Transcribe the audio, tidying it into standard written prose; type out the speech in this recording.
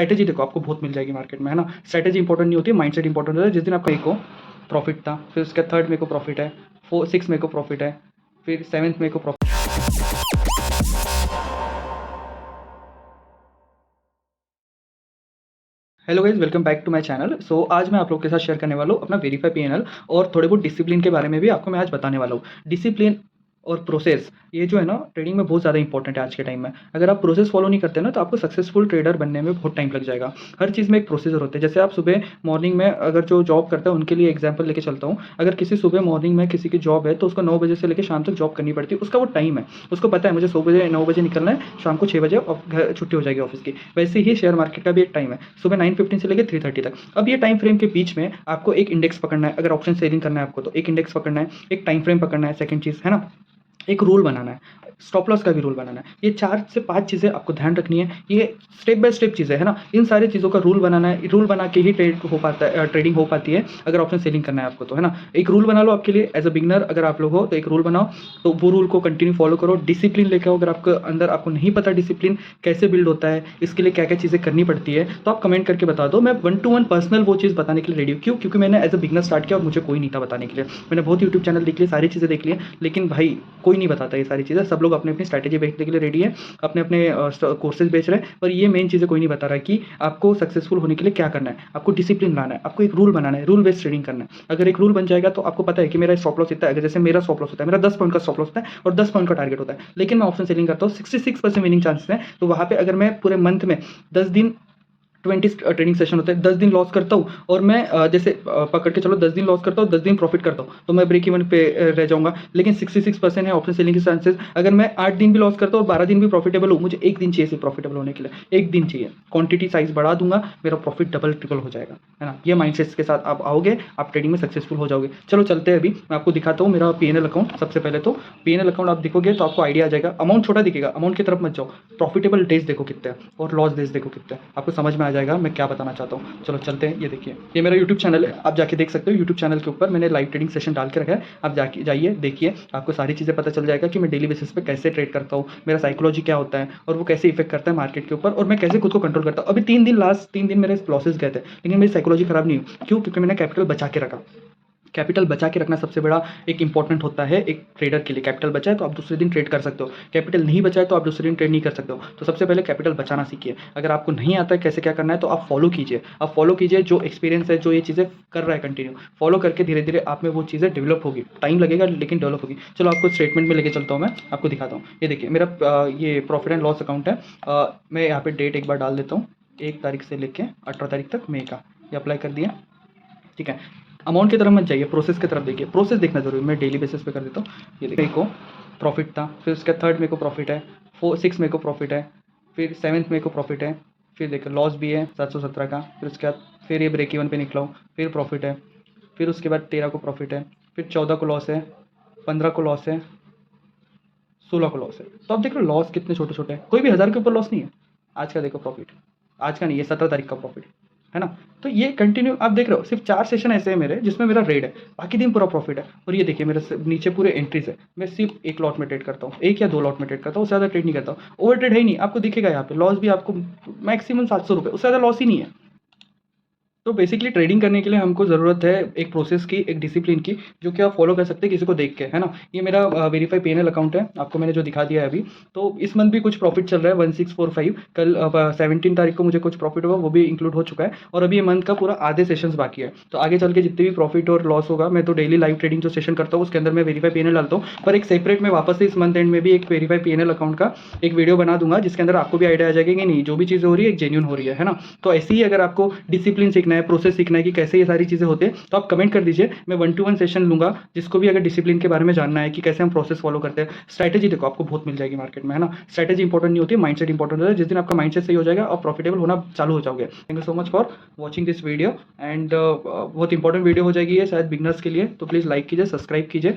Strategy देखो आपको बहुत मिल जाएगी मार्केट में, है ना। स्ट्रैटेजी इंपॉर्टेंट नहीं होती, माइंडसेट इंपॉर्टेंट होता है। जिस दिन आपका एक को प्रॉफिट था, फिर उसके थर्ड में को प्रॉफिट है, 6 में को प्रॉफिट है, फिर 7th में को profit. Hello guys, welcome back to my channel. So आज मैं आप लोग के साथ शेयर करने वाला हूँ अपना वेरीफाई पीएनएल और थोड़े बहुत डिसिप्लिन के बारे में भी आपको मैं आज बताने वाला हूँ। डिसिप्लिन और प्रोसेस ये जो है ना ट्रेडिंग में बहुत ज़्यादा इंपॉर्टेंट है आज के टाइम में। अगर आप प्रोसेस फॉलो नहीं करते ना तो आपको सक्सेसफुल ट्रेडर बनने में बहुत टाइम लग जाएगा। हर चीज़ में एक प्रोसीजर होता है। जैसे आप सुबह मॉर्निंग में अगर जो जॉब करता है उनके लिए एग्जाम्पल लेके चलता हूँ। अगर किसी सुबह मॉर्निंग में किसी की जॉब है तो उसको 9 बजे से लेकर शाम तक जॉब करनी पड़ती है। उसका वो टाइम है, उसको पता है मुझे 9 बजे निकलना है, शाम को 6 बजे घर छुट्टी हो जाएगी ऑफिस की। वैसे ही शेयर मार्केट का भी एक टाइम है, सुबह 9:15 से लेकर 3:30 तक। अब ये टाइम फ्रेम के बीच में आपको एक इंडेक्स पकड़ना है। अगर ऑप्शन सेलिंग करना है आपको तो एक इंडेक्स पकड़ना है, एक टाइम फ्रेम पकड़ना है, सेकंड चीज़ है ना, एक रूल बनाना है, स्टॉप लॉस का भी रूल बनाना है। ये 4 से 5 चीज़ें आपको ध्यान रखनी है। ये स्टेप बाय स्टेप चीज़ें है ना। इन सारी चीज़ों का रूल बनाना है। रूल बना के ही ट्रेडिंग हो पाती है अगर ऑप्शन सेलिंग करना है आपको तो, है ना। एक रूल बना लो आपके लिए एज अ बिगनर। अगर आप लोग हो तो एक रूल बनाओ, तो वो रूल को कंटिन्यू फॉलो करो। डिसिप्लिन लेके आओ। अगर आपके अंदर आपको नहीं पता डिसिप्लिन कैसे बिल्ड होता है, इसके लिए क्या क्या चीज़ें करनी पड़ती है, तो आप कमेंट करके बता दो। मैं 1 to 1 पर्सनल वो चीज़ बताने के लिए रेडी हूँ। क्यों? क्योंकि मैंने एज अ बिगनर स्टार्ट किया और मुझे कोई नहीं था बताने के लिए। मैंने बहुत यूट्यूब चैनल देख लिए, सारी चीज़ें देख ली, लेकिन भाई कोई नहीं बताता ये सारी चीज़ें। सब लोग अपनी अपनी स्ट्रैटेजी बेचने के लिए रेडी है, अपने अपने कोर्सेज बेच रहे हैं, पर ये मेन चीज़ें कोई नहीं बता रहा है कि आपको सक्सेसफुल होने के लिए क्या करना है। आपको डिसिप्लिन लाना है, आपको एक रूल बनाना है, रूल बेस्ड ट्रेडिंग करना है। अगर एक रूल बन जाएगा तो आपको पता है कि मेरा स्टॉप लॉस इतना है। अगर जैसे मेरा स्टॉप लॉस होता है, मेरा 10 पॉइंट का स्टॉप लॉस होता है और 10 पॉइंट का टारगेट होता है, लेकिन मैं ऑप्शन सेलिंग करता हूँ, 66% विनिंग चांसेस है। तो वहाँ पे अगर मैं पूरे मंथ में 10 दिन 20 ट्रेडिंग सेशन होते हैं, 10 दिन लॉस करता हूँ और मैं जैसे पकड़ के चलो 10 दिन लॉस करता हूँ, 10 दिन प्रॉफिट करता हूँ, तो मैं ब्रेक इवन पे रह जाऊंगा। लेकिन 66% है ऑप्शन सेलिंग के चांसेस। अगर मैं 8 दिन भी लॉस करता हूँ और 12 दिन भी प्रॉफिटेबल हूँ, मुझे एक दिन चाहिए सिर्फ प्रॉफिटेबल होने के लिए, एक दिन चाहिए। क्वांटिटी साइज बढ़ा दूंगा, मेरा प्रॉफिट डबल ट्रिपल हो जाएगा, है ना। ये माइंडसेट के साथ आप आओगे, आप ट्रेडिंग में सक्सेसफुल हो जाओगे। चलो चलते हैं, अभी मैं आपको दिखाता हूँ मेरा पीएनएल अकाउंट। सबसे पहले तो पीएनएल अकाउंट आप देखोगे तो आपको आइडिया आ जाएगा। अमाउंट छोटा दिखेगा, अमाउंट की तरफ मत जाओ। प्रॉफिटेबल डेज देखो कितने हैं और लॉस डेज देखो कितने हैं, आपको समझ में आ जाएगा मैं क्या बताना चाहता हूँ। चलो चलते हैं। ये देखिए, ये मेरा यूट्यूब चैनल है, आप जाके देख सकते हो। यूट्यूब चैनल के ऊपर मैंने लाइव ट्रेडिंग सेशन डाल के रखा है, आप जाके जाइए देखिए, आपको सारी चीज़ें पता चल जाएगा कि मैं डेली बेसिस पे कैसे ट्रेड करता हूँ, मेरा साइकोलॉजी क्या होता है और वो कैसे इफेक्ट करता है मार्केट के ऊपर, और मैं कैसे खुद को कंट्रोल करता हूँ। अभी 3 दिन मेरे लॉसेस गए थे, लेकिन मेरी साइकोलॉजी खराब नहीं हुई। क्यों? क्योंकि मैंने कैपिटल बचा के रखा। कैपिटल बचा के रखना सबसे बड़ा एक इंपॉर्टेंट होता है एक ट्रेडर के लिए। कैपिटल बचा है तो आप दूसरे दिन ट्रेड कर सकते हो, कैपिटल नहीं बचा है तो आप दूसरे दिन ट्रेड नहीं कर सकते हो। तो सबसे पहले कैपिटल बचाना सीखिए। अगर आपको नहीं आता है कैसे क्या करना है तो आप फॉलो कीजिए। आप फॉलो कीजिए, जो एक्सपीरियंस है, जो ये चीज़ें कर रहा है कंटिन्यू फॉलो करके धीरे धीरे आप में वो चीज़ें डेवलप होगी। टाइम लगेगा लेकिन डेवलप होगी। चलो आपको स्टेटमेंट में लेके चलता हूँ, मैं आपको दिखाता हूँ। ये देखिए मेरा ये प्रॉफिट एंड लॉस अकाउंट है। मैं यहाँ पे डेट एक बार डाल देता हूँ, 1 तारीख से लेके 18 तारीख तक मई का। ये अप्लाई कर दिया, ठीक है। अमाउंट की तरफ मत जाइए, प्रोसेस की तरफ देखिए। प्रोसेस देखना जरूरी है, मैं डेली बेसिस पे कर देता हूँ। ये देखिए, मेरे को प्रॉफिट था, फिर उसका थर्ड मेरे को प्रॉफिट है, 6 मेरे को प्रॉफिट है, फिर 7th मेरे को प्रॉफिट है, फिर देखो लॉस भी है 717 का, फिर उसके बाद फिर ये ब्रेक इवन पे निकला हूँ, फिर प्रॉफिट है, फिर उसके बाद 13 को प्रॉफिट है, फिर 14 को लॉस है, 15 को लॉस है, 16 को लॉस है। तो आप देख लो लॉस कितने छोटे छोटे हैं, कोई भी 1000 के ऊपर लॉस नहीं है। आज का देखो प्रॉफिट, आज का नहीं, ये 17 तारीख का प्रॉफिट है ना। तो ये कंटिन्यू आप देख रहे हो, सिर्फ 4 सेशन ऐसे हैं मेरे जिसमें मेरा रेड है, बाकी दिन पूरा प्रॉफिट है। और ये देखिए मेरे नीचे पूरे एंट्रीज है। मैं सिर्फ एक लॉट में ट्रेड करता हूँ, एक या 2 लॉट में ट्रेड करता हूँ, उससे ज़्यादा ट्रेड नहीं करता हूँ। ओवर ट्रेड है ही नहीं, आपको दिखेगा यहाँ पे लॉस भी आपको मैक्सिमम 700 रुपये, उससे ज़्यादा लॉस ही नहीं है। तो बेसिकली ट्रेडिंग करने के लिए हमको ज़रूरत है एक प्रोसेस की, एक डिसिप्लिन की, जो कि आप फॉलो कर सकते हैं किसी को देख के, है ना। ये मेरा वेरीफाई पीएनएल अकाउंट है, आपको मैंने जो दिखा दिया है अभी। तो इस मंथ भी कुछ प्रॉफिट चल रहा है 1645। कल 17 तारीख को मुझे कुछ प्रॉफिट होगा, वो भी इंक्लूड हो चुका है। और अभी ये मंथ का पूरा आधे सेशंस बाकी है। तो आगे चल के जितने भी प्रॉफिट और लॉस होगा, मैं तो डेली लाइव ट्रेडिंग जो सेशन करता हूँ उसके अंदर मैं वेरीफाई पीएनएल डालता हूँ। पर एक सेपरेट में वापस से इस मंथ एंड में भी एक वेरीफाई पीएनएल अकाउंट का एक वीडियो बना दूंगा, जिसके अंदर आपको भी आइडिया आ जाएगा कि नहीं जो भी चीज़ें हो रही है एक जेन्यून हो रही है ना। तो ऐसे ही अगर आपको डिसिप्लिन सीखना है, प्रोसेस सीखना है कि कैसे ये सारी चीज़ें होते हैं, तो आप कमेंट कर दीजिए। मैं 1 to 1 सेशन लूंगा, जिसको भी अगर डिसिप्लिन के बारे में जानना है कि कैसे हम प्रोसेस फॉलो करते हैं। स्ट्रैटेजी देखो आपको बहुत मिल जाएगी मार्केट में, है ना। स्ट्रैटेजी इंपॉर्टेंट नहीं होती, माइंडसेट इंपॉर्टेंट होता है। जिस दिन आपका माइंडसेट सही हो जाएगा और प्रॉफिटेबल होना चालू हो जाओगे। Thank you so much for watching this video and बहुत इंपॉर्टेंट वीडियो हो जाएगी ये शायद बिगनर्स के लिए, तो प्लीज़ लाइक कीजिए, सब्सक्राइब कीजिए।